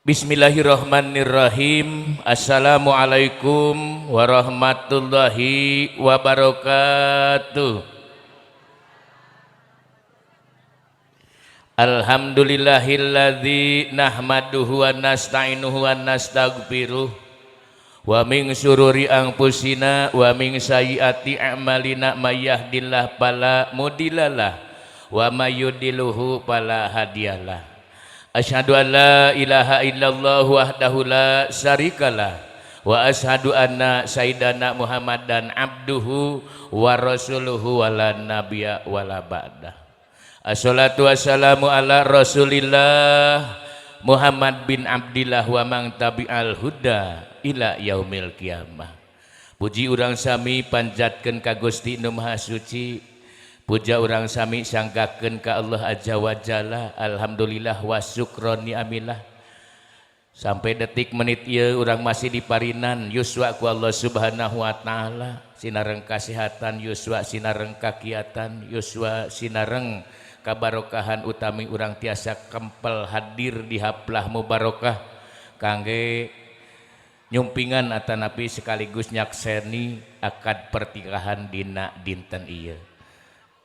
Bismillahirrahmanirrahim. Assalamualaikum warahmatullahi wabarakatuh. Alhamdulillahilladzi nahmaduhu wa nasta'inuhu wa nastaghfiruh wa min syururi anfusina wa min sayyiati a'malina may yahdihillahu fala mudhillalah wa may yudhlilhu fala hadiyalah. Asyhadu an la ilaha illallah wahdahu la syarikalah wa asyhadu anna sayyidana Muhammadan abduhu wa rasuluhu wa la nabiyya wa la ba'dah. Assalatu wassalamu ala Rasulillah Muhammad bin Abdillah wa man tabi'al huda ila yaumil qiyamah. Puji urang sami panjatkeun ka Gusti Nu Maha Suci. Puja urang sami sanggakeun ka Allah Azza wa Jalla. Alhamdulillah wa syukron ni'amillah. Sampai detik menit ieu urang masih diparinan yuswa ku Allah Subhanahu wa taala. Sinareng kasehatan, yuswa sinareng kakiatan, yuswa sinareng kabarokahan utami urang tiasa kempel hadir di haplah mubarokah kangge nyumpingan atanapi sekaligus nyakseni akad pertikahan dina dinten ieu.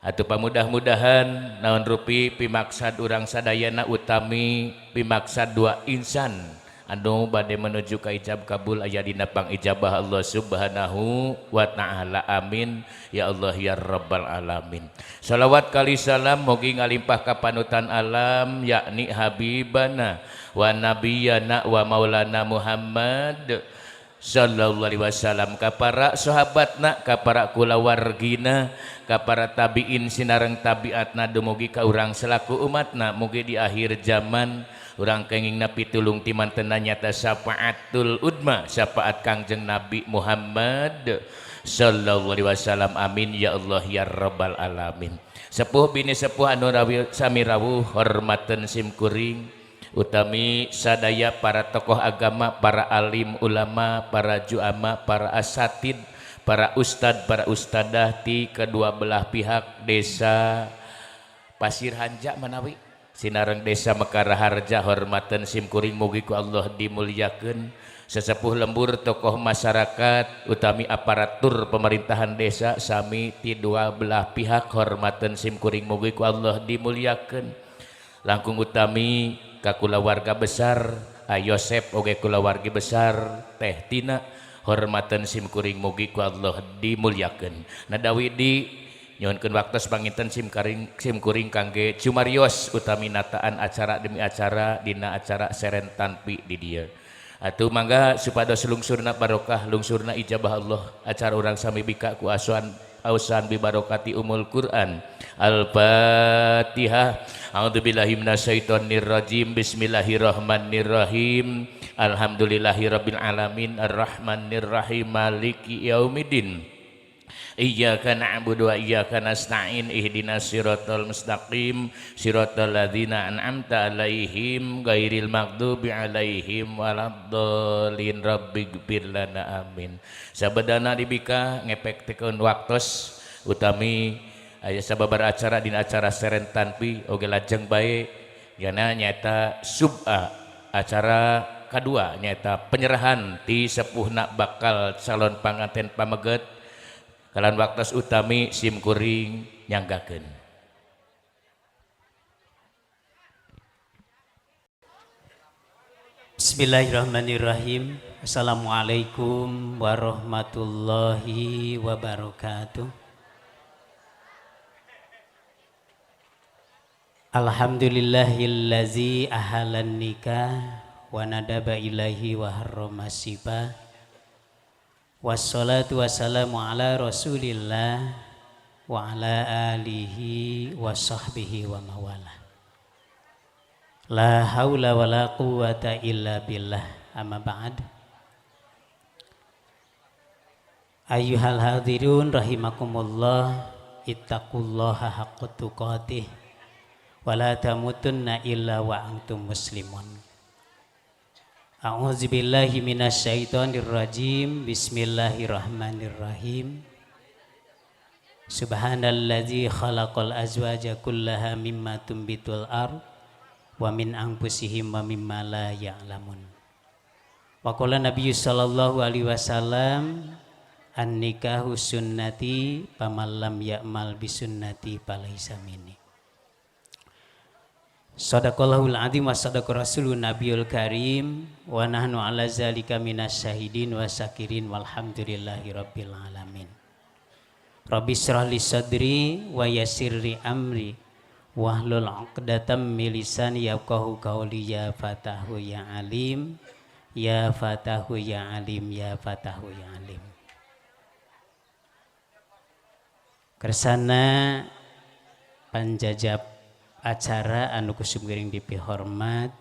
Atuh pamudah-mudahan naon rupi pimaksad urang sadayana utami pimaksad dua insan anu bade menuju ka ijab kabul aya dina pangijabah Allah Subhanahu wa taala. Amin ya Allah ya rabbal alamin. Shalawat kali salam mugi ngalimpah ka panutan alam yakni habibana wa nabiyana wa maulana Muhammad sallallahu alaihi wasallam, ka para sahabatna, ka para kulawargina, ka para tabiin sinareng tabiatna dumugi ka urang selaku umatna. Mugi di akhir zaman urang kengingna pitulung timantenna nyata syafaatul udma, syafaat Kangjeng Nabi Muhammad sallallahu alaihi wasallam. Amin ya Allah ya rabbal alamin. Sepuh bini sepuh anu sami rawuh hormateun simkuring utami sadaya para tokoh agama, para alim ulama, para juama, para asatid, para ustad, para ustadah ti kedua belah pihak desa Pasir Hanja manawi sinareng desa Mekaraharja. Hormaten simkuring mugi ku Allah dimulyakeun. Sesepuh lembur tokoh masyarakat utami aparatur pemerintahan desa sami ti dua belah pihak. Hormaten simkuring mugi ku Allah dimulyakeun. Langkung utami ka kulawarga besar Yosep oge kulawargi besar Teh Tina. Hormatan simkuring mugi ku Allah dimulyakeun. Nadawidi nyuhunkeun waktos panginten simkuring kangge cumarios utami nataan acara demi acara dina acara seren tanpi di dieu. Atuh mangga supados lungsurna barokah, lungsurna ijabah Allah acara urang sami bika ku ausan bi barokati umul Quran. Al-Fatihah. A'udzubillahi minasyaitonir rajim. Bismillahirrahmanirrahim. Alhamdulillahirabbil alamin arrahmanir rahim maliki yaumiddin. Iyyaka na'budu wa iyyaka nasta'in ihdinas siratal mustaqim siratal ladzina an'amta 'alaihim ghairil maghdubi 'alaihim waladdallin rabbighfir lana amin. Sabadana dibika ngepektekeun waktos utami aya sababaraha acara dina acara seren tanpi oge lajeng bae yana nyata sub'a acara kadua nyata penyerahan ti sepuhna bakal calon panganten pameget kalan waktos utami simkuring nyanggakeun. Bismillahirrahmanirrahim. Assalamualaikum warahmatullahi wabarakatuh. Alhamdulillahillazi ahalan nikah wa nadaba ilaihi wa harrama sibah. Wassalatu wassalamu ala rasulillah wa ala alihi wa sahbihi wa mawala. La haula wa la quwata illa billah. Amma ba'd. Ayyuhal hadirun rahimakumullah, ittaqullaha haqqa tuqatih wala tamutunna illa wa antum muslimun. A'udzubillahi minasyaitonir rajim. Bismillahirrahmanirrahim. Subhanalladzi khalaqal azwaja kullaha mimma tumbitul ard wa min anfusihim wa mimma la ya'lamun. Wa qala Nabi sallallahu alaihi wasallam an-nikahu sunnati faman lam ya'mal bi sunnati falaysa minni. Sadaqallahul azim wa sadaqa rasulun nabiyul karim wa nahnu ala zalika minas syahidin wa syakirin walhamdulillahi rabbil alamin. Rabbi shrah li sadri wa yassir li amri wahlul 'uqdatam min lisani yafqahu qawli ya fatahu ya alim ya fatahu ya alim ya fatahu ya alim. Kersana panjajab acara anu kusum gering dipihormat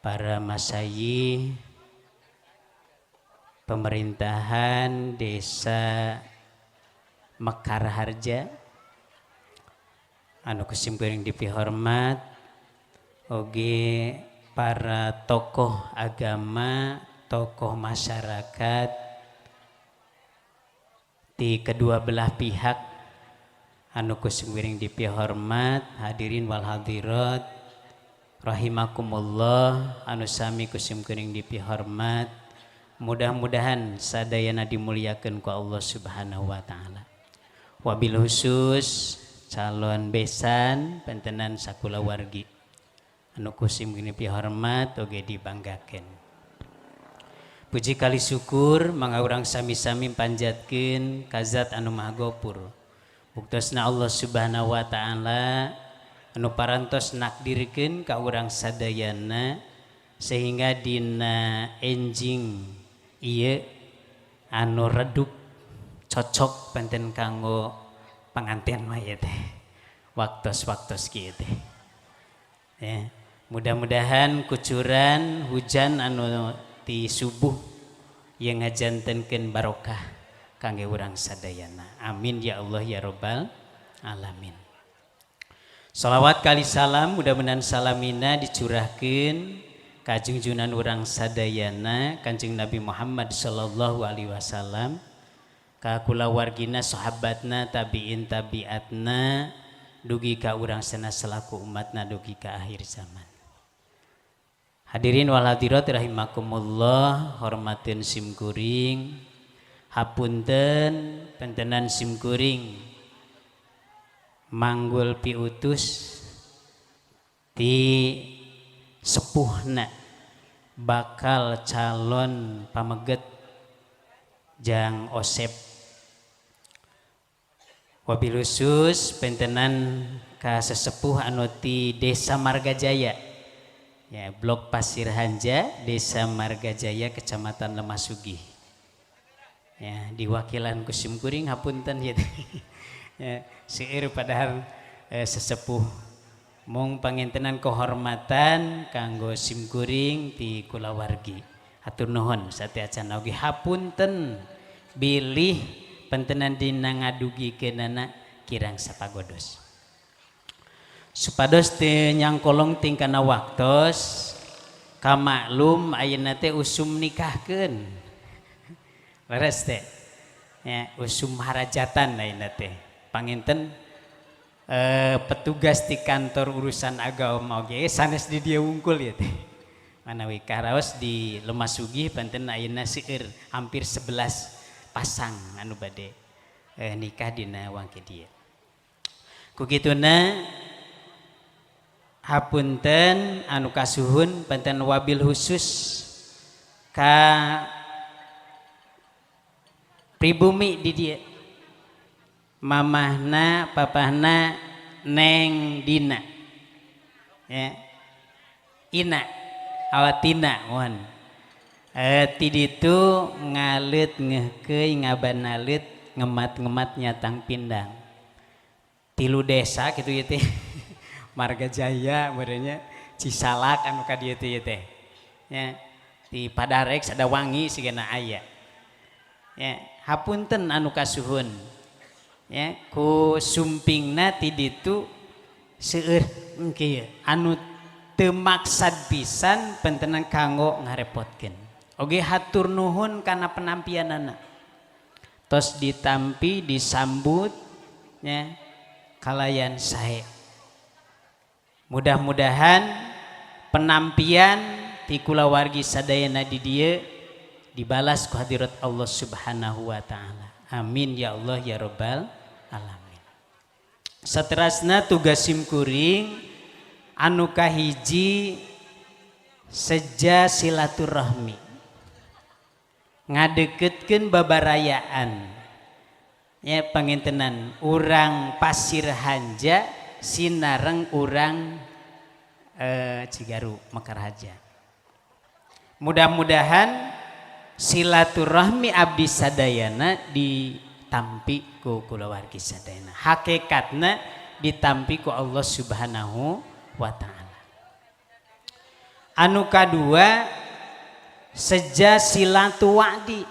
para masayi pemerintahan desa Mekar Harja anu kusum gering dipihormat oge para tokoh agama, tokoh masyarakat di kedua belah pihak anu kusum gering dipihormat, hadirin wal hadirat rahimakumullah anu sami kusum gering dipihormat. Mudah-mudahan sadayana dimuliakeun ku Allah Subhanahu wa taala. Wabil khusus calon besan pentenan sakulawargi anu kusum gering dipihormat oge dibanggakeun. Puji kali syukur mangga urang sami-sami panjatkeun ka Zat anu Maha Gopur. Buktosna Allah Subhanahu wa taala anu parantos nakdirkeun ka urang sadayana sehingga dina enjing ieu anu redup cocok penten kanggo panganten mah ieu teh. Waktos-waktos kieu teh. Ya, mudah-mudahan kucuran hujan anu ti subuh yang ngajantenkeun barokah kangge urang sadayana. Amin ya Allah ya Rabbal alamin. Salawat kali salam mudah-mudahan salamina dicurahkeun ka junjunan urang sadayana Kanjeng Nabi Muhammad sallallahu alaihi wasallam, ka kulawargina sahabatna tabiin tabiatna dugi ka urang sana selaku umatna dugi ka akhir zaman. Hadirin wal hadirat rahimakumullah, hormateun simkuring hapunten pentenan simkuring manggul piutus ti sepuhna bakal calon pameget jang Osep. Wabil khusus pentenan ka sesepuh anu ti Desa Margajaya ya, Blok Pasir Hanja, Desa Margajaya, Kecamatan Lemah Sugih. Ya, diwakilan ku simkuring hapunten ya. Ya, seueur padahal sesepuh mung pangintenan kehormatan kanggo simkuring ti kulawargi. Hatur nuhun sateacan oge hapunten bilih pentenan dina ngadugikeunana kirang sapagodos. Supados teu nyangkolong tingkana waktos kamaklum ayeuna teh usum nikahkeun. Leres teh ya, usum harajatan ayeuna teh panginten petugas di kantor urusan agama oge sanes di dieu wungkul ya teh manawi karaos di Lemah Sugih panten ayeuna seueur hampir 11 pasang anu bade nikah dina wangke dieu. Ku kituna hapunten anu kasuhun panten wabil khusus ka pribumi di dia mamahna papahna Neng Dina ya Ina awatina mohon ti ditu ngalit ngeukeui ngabanalit ngemat-ngemat nyatang pindang 3 desa kitu ieu teh Margajaya merenya Cisalak anu ka dieu teh ya di Padarek Sadawangi sigana aya ya hapunten anu kasuhun ya ku sumpingna ti ditu seueur engke anu teu maksad pisan pentenan kanggo ngarepotkeun oge hatur nuhun kana penampianana tos ditampi disambut ya kalayan sae Mudah-mudahan penampian ti kulawargi sadayana di dieu dibalas ku hadirat Allah Subhanahu wa taala. Amin ya Allah ya rabbal alamin. Saterasna tugas simkuring anu kahiji seja silaturahmi. Ngadeketkeun babarayaan. Ya pangintenan urang Pasir Hanja sinareng urang Cigaru Mekarhaja. Mudah-mudahan silaturahmi abdi sadayana ditampi ku kulawargi sadayana. Hakikatna ditampi ku Allah Subhanahu wa taala. Anu kadua seja silatu wa'di.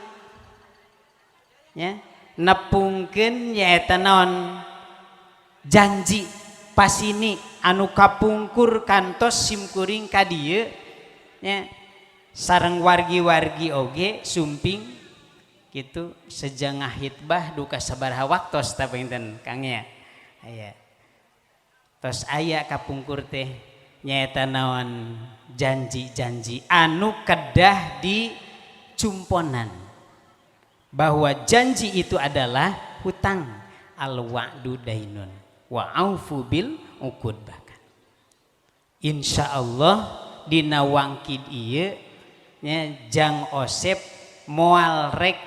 Ya, nepungkeun nyaeta naon janji pasini anu kapungkur kantos simkuring ka dieu nya sareng wargi-wargi oge sumping gitu sejangah hitbah duka sabaraha waktos ta pinten Kang nya aya tos aya kapungkur teh nyaeta naon janji-janji anu kedah di cumponan bahwa janji itu adalah hutang al wa'du dainun wa aufu bil uqud bahkan insyaallah dina wangkid ieu nya Jang Osep moal rek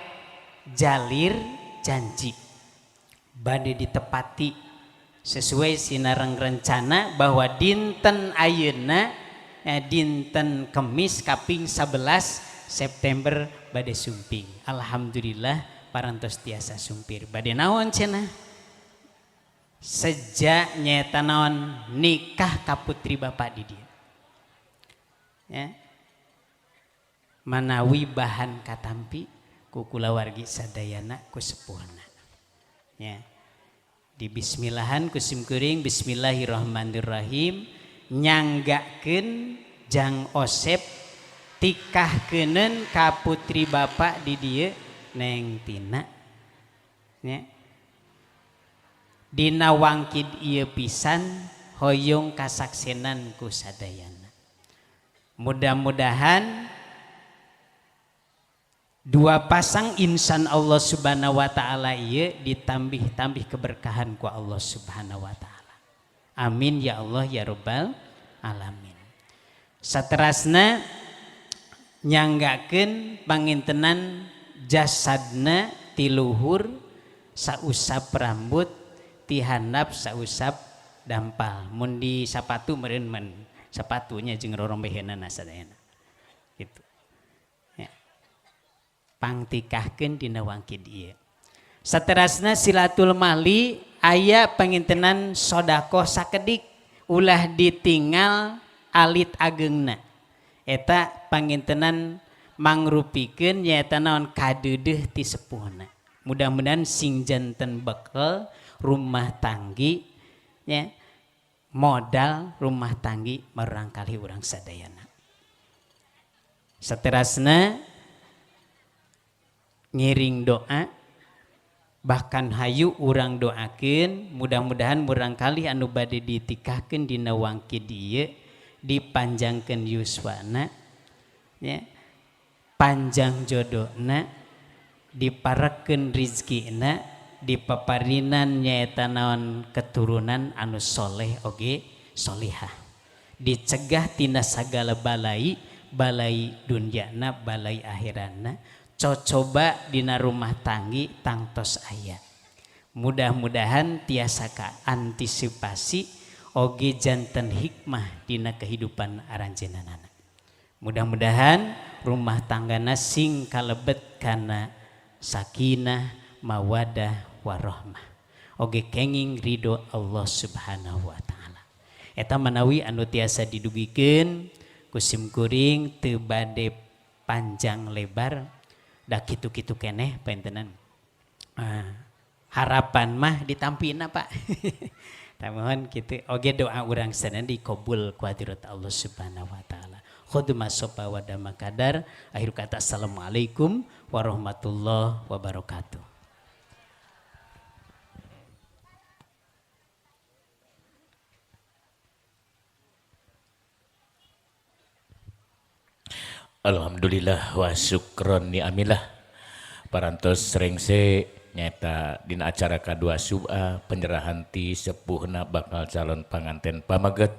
jalir janji bade ditepati sesuai sinareng rencana bahwa dinten ayeuna dinten Kemis kaping 11 September bade sumping. Alhamdulillah parantos tiasa sumpir. Bade naon cenah? Sejak nyata naon nikah ka putri bapak di dieu. Ya. Manawi bahan katampi ku kulawargi sadayana ku sepuhna. Ya. Di bismillahan ku simkuring bismillahirrahmanirrahim nyanggakeun Jang Osep tikahkeuneun ka putri bapak di dieu Neng Tina. Ya. Dina wangkid ieu pisan hoyong kasaksenan ku sadayana. Mudah-mudahan dua pasang insan Allah Subhanahu wa taala ieu ditambih-tambih keberkahan ku Allah Subhanahu wa taala. Amin ya Allah ya rabbal alamin. Saterasna nyanggakeun pangintenan jasadna ti luhur sausap rambut ti handap sausap dampal mun di sapatu meureun men sapatunya jeung rorombeheunana sadayana gitu ya. Pangtikahkeun dina wangkid ieu saterasna silatul mali aya pangintenan sodaqoh sakedik ulah ditinggal alit ageungna eta pangintenan mangrupikeun nyaeta naon kadeudeuh ti sepuhna. Mudah-mudahan sing janten bekal rumah tanggi ya modal rumah tanggi merangkali urang sadayana. Saterasna ngiring doa bahkan hayu urang doakeun mudah-mudahan murangkali anu bade ditikahkeun dina wangkid ieu dipanjangkeun yuswana ya panjang jodohna diparekeun rizkina dipaparinan nyaeta naon keturunan anu soleh oge solihah dicegah tina sagala balai balai dunyana balai akhirana coba dina rumah tanggi tangtos aya mudah-mudahan tiasa ka antisipasi oge janten hikmah dina kehidupan aranjeunana. Mudah-mudahan rumah tanggana sing kalebet kana sakinah mawadah warahmah oge kenging ridho Allah Subhanahu wa taala. Eta manawi anu tiasa didugikeun ku simkuring teu bade panjang lebar da kitu-kitu keneh pantenan. Harapan mah ditampina Pak. Tamuhun kitu oge doa urang sadaya dikabul ku hadirat Allah Subhanahu wa taala. Khudma sopa wa dama kadar. Akhir kata assalamualaikum warahmatullahi wabarakatuh. Alhamdulillah wa syukron ni'amillah. Parantos serengse nyata dina acara kadua sub'a penyerahan ti sepuhna bakal calon panganten pamaget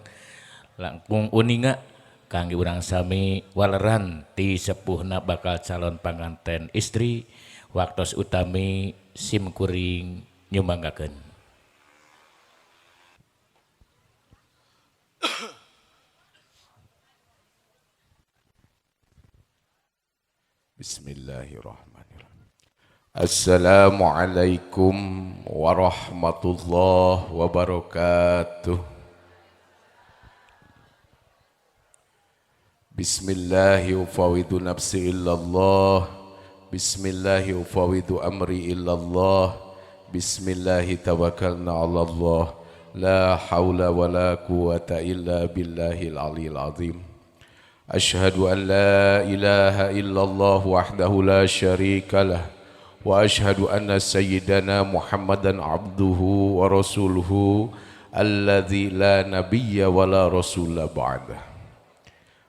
langkung uninga kangge urang sami waleran ti sepuhna bakal calon panganten istri waktos utami simkuring nyumanggakeun. Bismillahirrahmanirrahim. Assalamualaikum warahmatullahi wabarakatuh. Bismillahi ufawidu nafsi illallah. Bismillahi ufawidu amri illallah. Bismillahi tawakkalna ala Allah. La hawla wa la quwata illa billahil aliyil azim. Ashhadu an la ilaha illallah wahdahu la syarika lah. Wa ashhadu anna sayyidana Muhammadan abduhu wa rasuluhu alladzi la nabiyya wa la rasula ba'dah.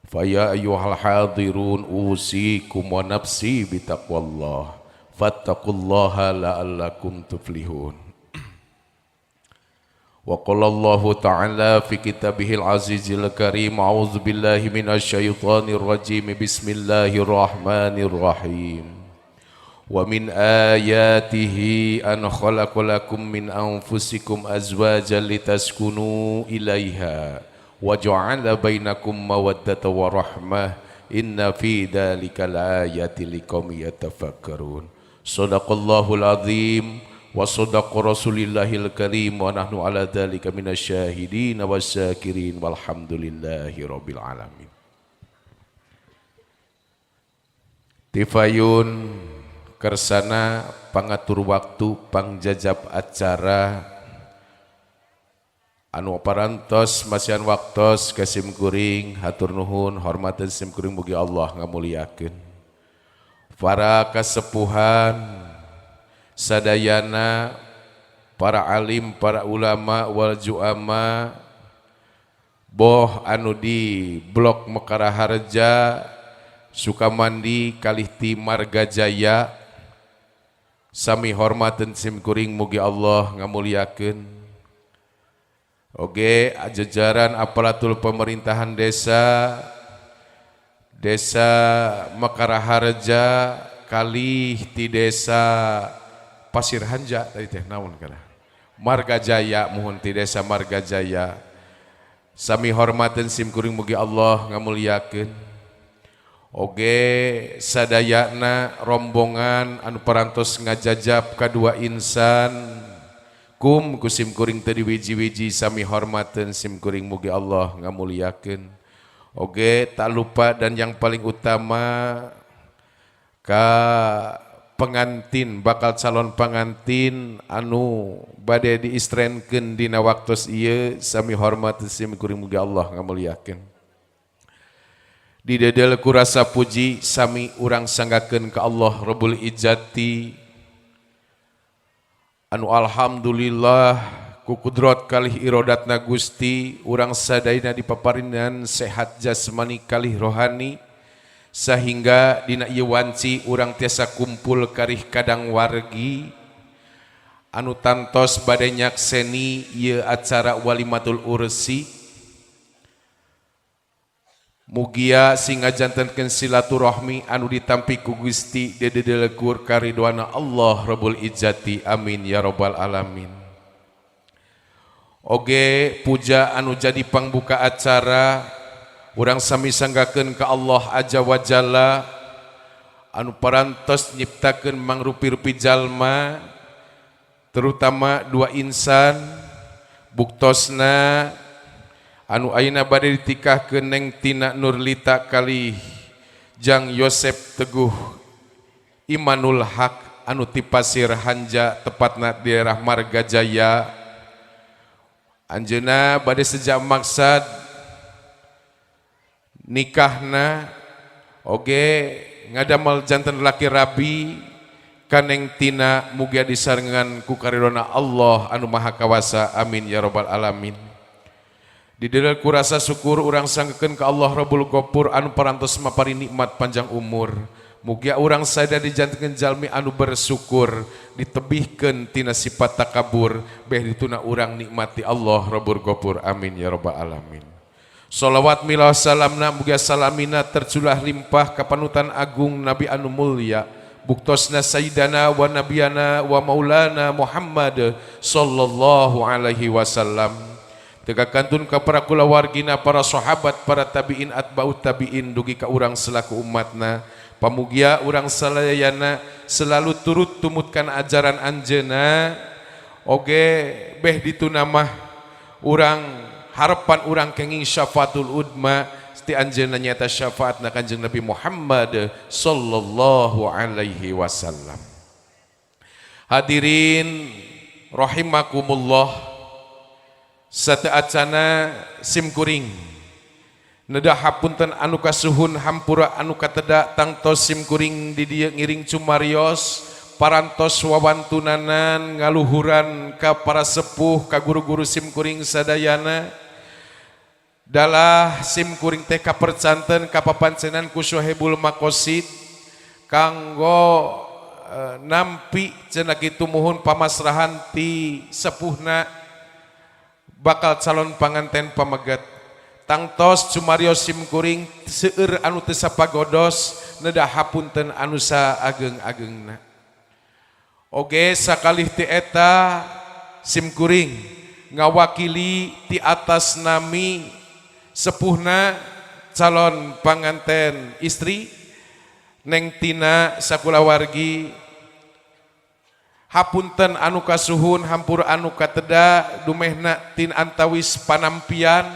Faya ayyuhal hadirun usikum wa nafsi bitaqwallah fattaqullaha la'allakum tuflihun. Wa qala Allah ta'ala fi kitabihil azizil karim a'udzu billahi minasyaitonir rajim bismillahirrahmanirrahim. Wa min ayatihi an khalaqalakum min anfusikum azwajan litaskunu ilaiha wa ja'ala bainakum mawaddatan wa rahmah inna fi dzalika laayatin liqaumin yatafakkarun. Shadaqallahul azim wa shadaqa rasulillahil karim wa nahnu ala dzalika minasyahidin wasyakirin walhamdulillahi rabbil alamin. Tifayun kersana pangatur waktu pangjajab acara anu parantos masihan waktos ka simkuring hatur nuhun hormatan simkuring mugi Allah ngamuliakeun para kasepuhan sadayana para alim para ulama wal juama boh anu di blok Mekaraharja Sukamandi kalih ti Marga Jaya sami hormaten simkuring mugi Allah ngamuliakeun. Oge jajaran aparatur pemerintahan desa Mekaraharja kalih ti desa Pasir Hanja tadi teh naon kana Marga Jaya muhun ti desa Marga Jaya sami hormaten simkuring mugi Allah ngamuliakeun. Oge sadayana rombongan anu parantos ngajajab kadua insan kum ku simkuring teu diwiji-wiji sami hormaten simkuring mugi Allah ngamuliakeun. Oge tak lupa dan yang paling utama ka pengantin bakal calon pengantin anu bade diistrenkeun dina waktos ieu sami hormaten simkuring mugi Allah ngamuliakeun. Didedel ku rasa puji sami urang sanggakeun ka Allah Rabbul Izzati anu alhamdulillah ku kudrat kalih irodatna Gusti urang sadayana dipaparingan sehat jasmani kalih rohani sehingga dina ieu wanci urang tiasa kumpul karih kadang wargi anu tantos bade nyakseni ieu acara walimatul ursi. Mugia sing ngajantenkeun silaturahmi anu ditampi ku Gusti dededelegur karidwana Allah Rabbul Izzati amin ya rabbal alamin. Oge puja anu jadi pangbuka acara urang sami sanggakeun ka Allah Azza wa Jalla anu parantos nyiptakeun mangrupi-rupi jalma terutama dua insan buktosna anu ayeuna bade ditikahkeun Neng Tina Nurlita kalih Jang Yosep Teguh Imanul Haq anu ti Pasir Hanja tepatna di daerah Marga Jaya. Anjeunna bade sejak maksad nikahna oge ngadamal janten laki rabi ka Neng Tina mugia disarengan ku karidona Allah anu maha kawasa amin ya rabbal alamin. Di dalam kurasa syukur urang sanggekeun ka Allah Rabbul Ghafur anu parantos mapari nikmat panjang umur. Mugia urang sada dijantenkeun jalmi anu bersyukur, ditebihkeun tina sifat takabur, beh dituna urang nikmati Allah Rabbul Ghafur. Amin ya rabbal alamin. Sholawat milah salamna mugia salamina terculah limpah ka panutan agung Nabi anu mulya, buktosna sayyidana wa nabiyana wa maulana Muhammad sallallahu alaihi wasallam. Tegakantun ka para kulawargina, para sahabat, para tabiin atba'ut tabiin dugi ka urang selaku umatna. Pamugia urang salayana selalu turut tumutkan ajaran anjeuna, oge beh dituna mah urang harapan urang kenging syafaatul udma ti anjeunna nyaeta syafaatna Kanjeng Nabi Muhammad sallallahu alaihi wasallam. Hadirin rahimakumullah, sateacana simkuring nedah hapunten anu kasuhun hampura anu kateda tangtos simkuring di dieu ngiring cumarios parantos wawantunanan ngaluhuran ka para sepuh ka guru-guru simkuring sadayana. Dalah simkuring teh kapercanten kapapancenan ku Syuhaibul Maqasid kanggo nampi cenah kitu muhun pamasrahan ti sepuhna bakal calon panganten pamegat. Tangtos cumarios simkuring seueur anu teu sapagodos nedah hapunten anu saageng-agengna. Oge sakalih ti eta simkuring ngawakili ti atas nami sepuhna calon panganten istri Neng Tina sakulawargi, hapunten anu kasuhun hampur anu kateda dumehna tin antawis panampian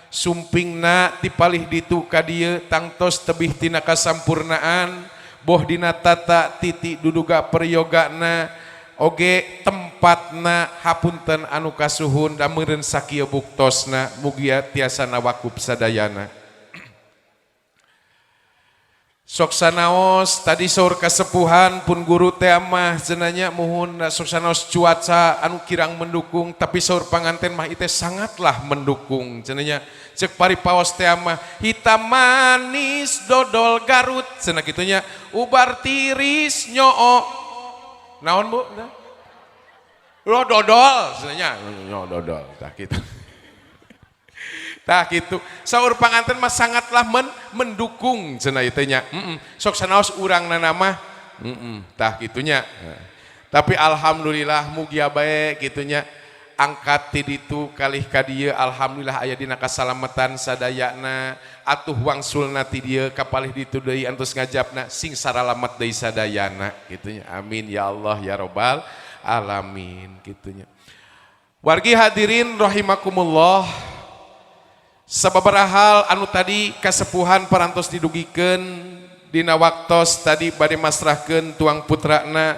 sumpingna tipalih ditu ka dieu tangtos tebih tina kasampurnaan boh dina tata titi duduga periyogana oge tempatna hapunten anu kasuhun da meureun sakieu buktosna mugia tiasana wakup sadayana. Sok sanaos tadi saur kasepuhan pun guru teh mah cenanya muhun sok sanaos cuaca anu kirang mendukung tapi saur panganten mah iteh sangatlah mendukung cenanya cek paripaos teh mah hitam manis dodol Garut cenah kitunya ubar tiris nyoo naon bu lo dodol cenanya nyoo dodol tah kitu. Tah gitu saur panganten mah sangatlah mendukung cenah ieu nya. Sok sanaos urangna mah tah kitunya. Tapi alhamdulillah mugia bae kitunya angkat ti ditu kalih ka dieu alhamdulillah aya dina kasalamatan sadayana atuh wangsulna ti dieu kapalih ditu deui antos ngajabna sing saralamet deui sadayana kitunya. Amin ya Allah ya rabbal alamin kitunya. Wargi hadirin rahimakumullah, sababaraha hal anu tadi kasepuhan parantos didugikeun dina waktos tadi bade masrahkeun tuang putrana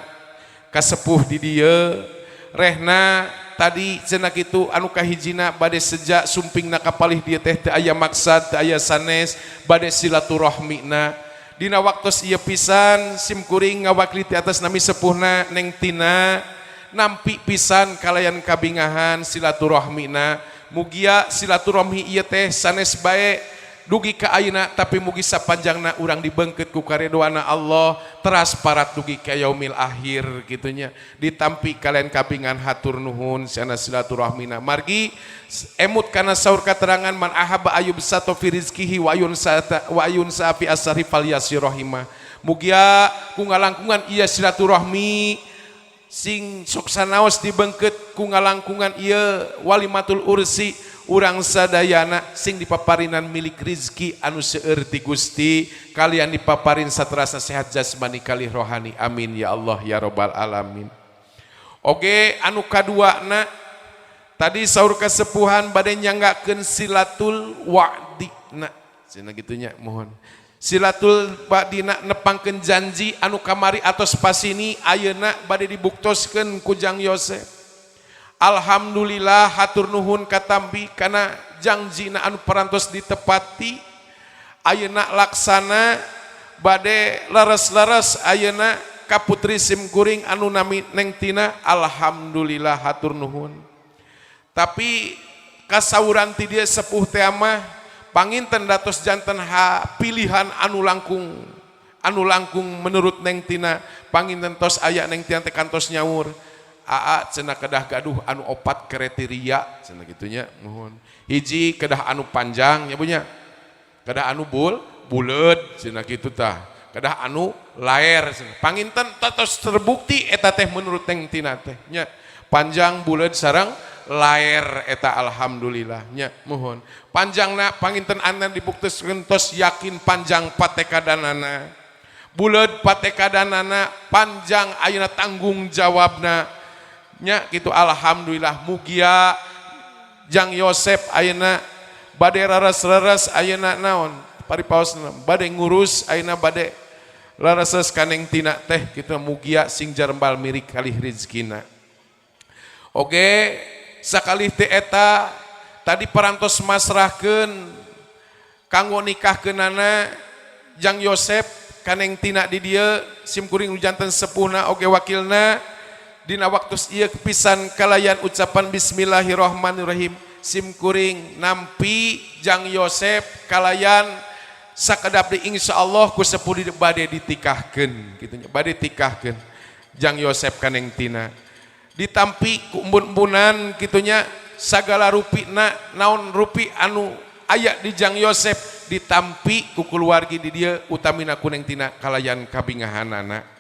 kasepuh di dieu rehna tadi cenah kitu anu kahijina bade sejak sumpingna kapalih dieu teh teu aya maksad teu aya sanes bade silaturahmina dina waktos ieu pisan simkuring ngawakili ti atas nami sepuhna Neng Tina nampi pisan kalayan kabingahan silaturahmina. Mugia silaturahmi ieu teh sanes bae dugi ka ayeuna tapi mugi sapanjangna urang dibeungkeut ku karidhoanna Allah teras parat dugi ka yaumil akhir kitunya ditampi kalian kabingan hatur nuhun sana silaturahmina margi emut kana saur katerangan man ahaba ayub sato fi rizqihi wa ayun sa fi asari falyasirahimah. Mugia ku ngalangkungan ieu silaturahmi sing sok sanaos dibeungkeut ku ngalangkungan ieu walimatul ursi urang sadayana sing dipaparinan milik rizki anu seueur ti Gusti kalian dipaparin saterasna sehat jasmani kalih rohani. Amin ya Allah ya rabbal alamin. Oge anu kaduana tadi saur kasepuhan bade nyanggakeun silatul wa'dina cenah gitunya mohon silatul badina nepangkeun janji anu kamari atos pasini ayeuna bade dibuktoskeun ku Jang Yosef. Alhamdulillah hatur nuhun katambi kana janjina anu parantos ditepati ayeuna laksana bade leres-leres ayeuna ka putri simkuring anu nami Neng Tina alhamdulillah hatur nuhun. Tapi kasauran ti dia sepuh teh mah panginten datos janten pilihan anu langkung menurut Neng Tina panginten tos aya Neng Tina teh kantos nyaur aa cenah kedah gaduh anu opat kriteria cenah gitunya mohon hiji kedah anu panjang ya punya kedah anu buleud cenah kitu tah kedah anu laer cenah panginten tos terbukti eta teh menurut Neng Tina teh nya panjang buleud sareng laer eta alhamdulillah nya mohon panjangna panginten anda dibuktikan tos yakin panjang patekadanana buleud patekadanana panjang ayeuna tanggung jawabna nya kitu alhamdulillah mugia Jang Yosep ayeuna bade raras-raras ayeuna naon paripaosna bade ngurus ayeuna bade larases ka Neng Tina teh kitu mugia sing jarembal mirik kalih rezekina oge sakali teh eta tadi parantos masrahkeun kanggo nikahkeunana Jang Yosep ka Neng Tina di dieu simkuring janten sepuhna oge wakilna dina waktu ieu pisan kalayan ucapan bismillahirrahmanirrahim simkuring nampi Jang Yosep kalayan sakedap di insyaallah ku sepuh bade ditikahkeun kitu nya bade tikahkeun Jang Yosep ka Neng Tina ditampi ku embun-embunan kitunya sagala rupina naon rupi anu aya di Jang Yosep ditampi ku kulawargi di dieu utamina ku Neng Tina kalayan kabingahanana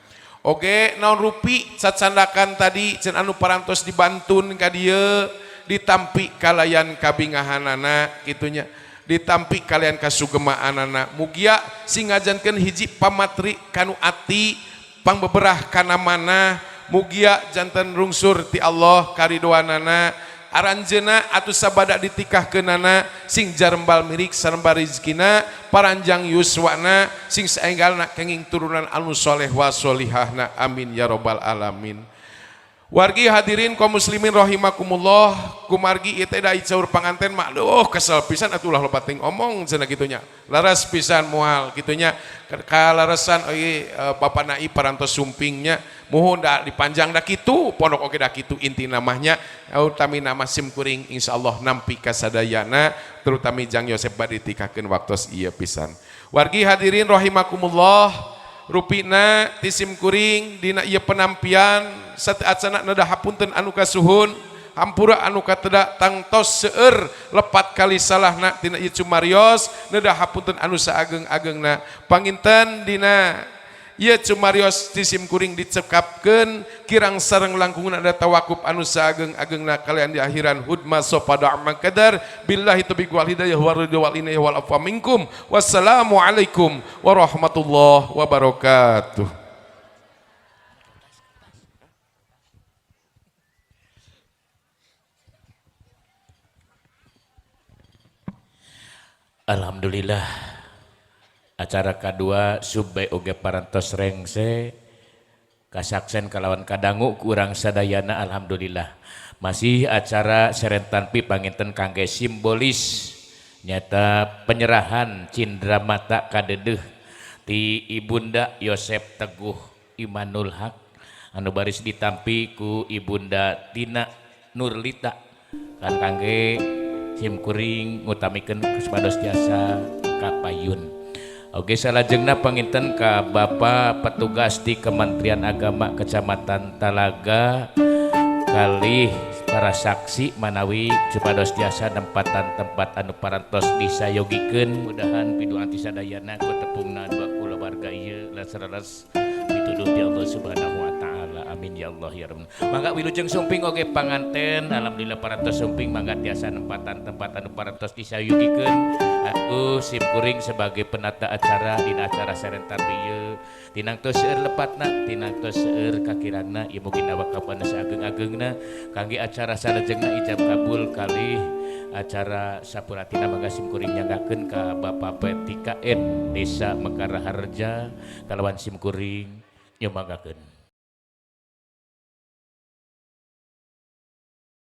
oge naon rupi sacandakan tadi cenah anu parantos dibantun ka dieu ditampi kalayan kabingahanana kitunya ditampi kalian kasugemaanana mugia sing ngajankeun hiji pamatri kanu ati pangbeberah kana manah mugia janten rungsur ti Allah karidoanana aranjeuna atuh sabada ditikahkeunana sing jarembal mirik sarembal rezekina paranjang yuswana sing saenggalna kenging turunan anu soleh wa solihahna amin ya robbal alamin. Wargi hadirin kaum muslimin rahimakumullah kumargi ieu teh da caur panganten mah aduh kesel pisan atuh ulah loba ting omong cenah kitunya laras pisan moal kitunya kalarasan ieu Bapak Nai parantos sumpingnya mohon da dipanjang da kitu pondok oge da kitu inti namanya utami nama simkuring insyaallah nampi kasadayana terutami Jang Yosep bade tikahkeun waktos ieu pisan. Wargi hadirin rahimakumullah rupina ti simkuring dina ieu penampian sateacana nada hapunten anu kasuhun hampura anu kateda tangtos seueur lepat kali salahna tina ieu cumarios nada hapunten anu saageng-agengna panginten dina ieu cumarios ti simkuring dicekapkeun kirang sareng langkungan ada tawakuf anu saageng-agengna kalian di akhiran hudma sopada amal kadar billahi taufiq wal hidayah wa ridha wal inayah wal afwa minkum wassalamu alaikum warahmatullahi wabarakatuh. Alhamdulillah acara kedua subbe oge parantos rengse kasaksen kalawan kadangu kurang sadayana alhamdulillah masih acara serentanpi panginten kangge simbolis nyata penyerahan cindera mata kadedeuh ti Ibunda Yosep Teguh Imanul Haq anu baris ditampi ku Ibunda Tina Nurlita kan kangge simkuring ngutamikeun supados jasa kapayun. Oge salajengna panginten ka Bapak petugas di Kementerian Agama Kecamatan Talaga kalih para saksi manawi supados jasa nempatan tempat anu parantos disayogikeun mudahan piduan ti sadayana ku tepungna dua kulawarga ieu laras pituduh ti Allah Subhanahu wa taala amin ya Allah ya rabbal mangga wilujeng sumping oge panganten alhamdulillah parantos sumping mangga tiasa nempatan tempat anu parantos disayogikeun aku simkuring sebagai penata acara dina acara serentan ieu tinang tos seueur lepatna tinang tos seueur kakirangna ieu mugi nawakapan saageng-agengna kangge acara salajengna ijab kabul kalih acara sapuratina mangga simkuring nyanggakeun ka Bapak PTKN Desa Mekar Harja kalawan simkuring nyumanggakeun.